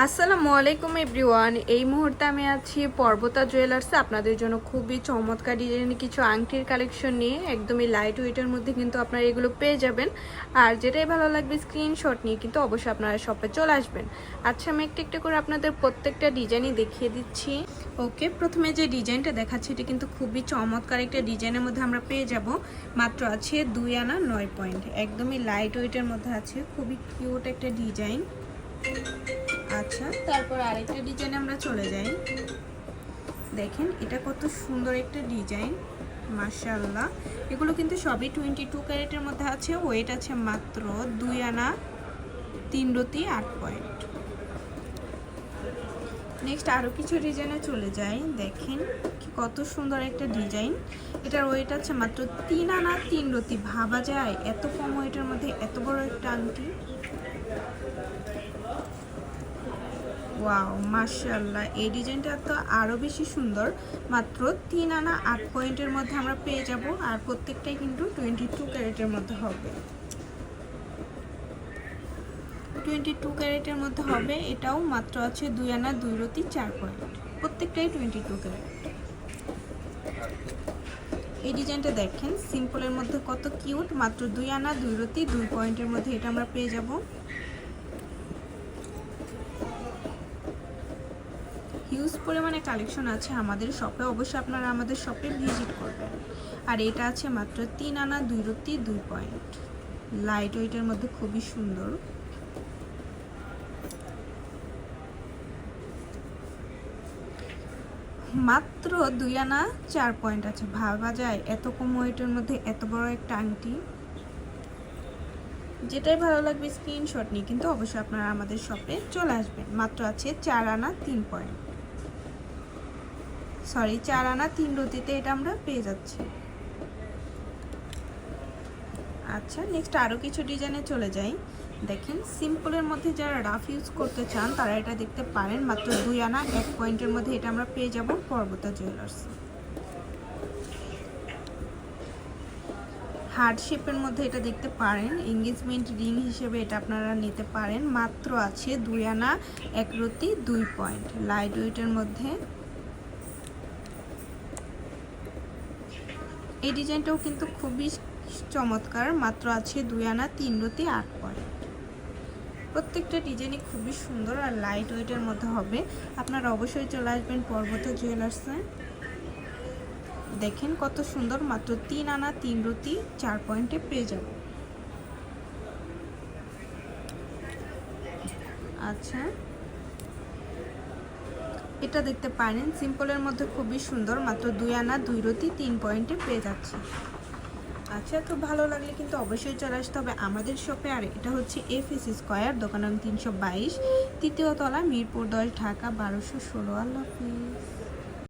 আসসালামু আলাইকুম এভরিওয়ান। এই মুহূর্তে আমি আছি পর্বতা জুয়েলার্সে আপনাদের জন্য খুবই চমৎকার ডিজাইনের কিছু আংটির কালেকশন নিয়ে। একদমই লাইট ওয়েটের মধ্যে কিন্তু আপনারা এগুলো পেয়ে যাবেন। আর যেটাই ভালো লাগবে স্ক্রিনশট নিয়ে কিন্তু অবশ্যই আপনারা শপে চলে আসবেন। আচ্ছা, আমি একটা একটা করে আপনাদের প্রত্যেকটা ডিজাইনই দেখিয়ে দিচ্ছি। ওকে, প্রথমে যে ডিজাইনটা দেখাচ্ছি এটা কিন্তু খুবই চমৎকার একটা ডিজাইনের মধ্যে আমরা পেয়ে যাব। মাত্র আছে 2 আনা 9 পয়েন্ট, একদমই লাইট ওয়েটের মধ্যে আছে, খুবই কিউট একটা ডিজাইন। আচ্ছা, তারপর আরেকটা ডিজাইন আমরা চলে যাই। দেখেন এটা কত সুন্দর একটা ডিজাইন, মাশাআল্লাহ। এগুলো কিন্তু সবই 22 ক্যারেটের মধ্যে আছে। ওয়েট আছে মাত্র 2 আনা 3 রতি 8 পয়েন্ট। নেক্সট আরও কিছু ডিজাইনে চলে যাই। দেখেন কি কত সুন্দর একটা ডিজাইন। এটার ওয়েট আছে মাত্র 3 আনা 3 রতি। ভাবা যায় এত কম ওয়েটের মধ্যে এত বড় একটা আংটি। ওয়াও, মাশাআল্লাহ, এই ডিজাইনটা তো আরও বেশি সুন্দর। মাত্র 3 আনা 8 পয়েন্টের মধ্যে আমরা পেয়ে যাব। আর প্রত্যেকটাই কিন্তু 22 ক্যারেটের মধ্যে হবে। 22 ক্যারেটের মধ্যে হবে। এটাও মাত্র আছে 2 আনা 2 রতি 4 পয়েন্ট, প্রত্যেকটাই 22 ক্যারেট। এই ডিজাইনটা দেখেন সিম্পলের মধ্যে কত কিউট। মাত্র 2 আনা 2 রতি 2 পয়েন্টের মধ্যে এটা আমরা পেয়ে যাব। হিউজ পরিমাণে কালেকশন আছে আমাদের শপে, অবশ্যই আপনারা আমাদের শপে ভিজিট করবেন। আর এটা আছে মাত্র 3 আনা 2 রতি 2 পয়েন্ট, লাইট ওয়েটের মধ্যে খুবই সুন্দর। মাত্র 2 আনা 4 পয়েন্ট আছে। ভাবা যায় এত কম ওয়েটের মধ্যে এত বড় একটা আংটি। যেটাই ভালো লাগবে স্ক্রিনশট নিয়ে কিন্তু অবশ্যই আপনারা আমাদের শপে চলে আসবেন। মাত্র আছে 4 আনা 3 পয়েন্ট, সরি 4 আনা 3 রতিতে এটা আমরা পেয়ে যাচ্ছি। আচ্ছা, নেক্সট আরও কিছু ডিজাইনে চলে যাই। দেখেন সিম্পলের মধ্যে যারা রাফ ইউজ করতে চান তারা এটা দেখতে পারেন। মাত্র 2 আনা 1 পয়েন্টের মধ্যে এটা আমরা পেয়ে যাব পর্বতা জুয়েলার্স। হার্ড শেপের মধ্যে এটা দেখতে পারেন, এঙ্গেজমেন্ট রিং হিসেবে এটা আপনারা নিতে পারেন। মাত্র আছে 2 আনা 1 রতি 2 পয়েন্ট, লাইট ওয়েটের মধ্যে। এই ডিজাইনটাও কিন্তু খুবই চমৎকার। মাত্র আছে 2 আনা 3 রতি 8 পয়েন্ট। প্রত্যেকটা ডিজাইনই খুবই সুন্দর আর লাইট ওয়েটের মধ্যে হবে। আপনারা অবশ্যই চলে আসবেন পর্বতা জুয়েলার্সে। দেখেন কত সুন্দর, মাত্র 3 আনা 3 রতি 4 পয়েন্টে পেয়ে যাব। আচ্ছা, এটা দেখতে পারেন সিম্পলের মধ্যে খুবই সুন্দর। মাত্র 2 আনা 2 রতি 3 পয়েন্টে পেয়ে যাচ্ছে। আচ্ছা, তো ভালো লাগলে কিন্তু অবশ্যই চলে আসতে হবে আমাদের শপে। আর এটা হচ্ছে FS স্কয়ার, দোকান নং 322, তৃতীয় তলা, মিরপুর 10, ঢাকা 1216। আল্লাহ হাফিজ।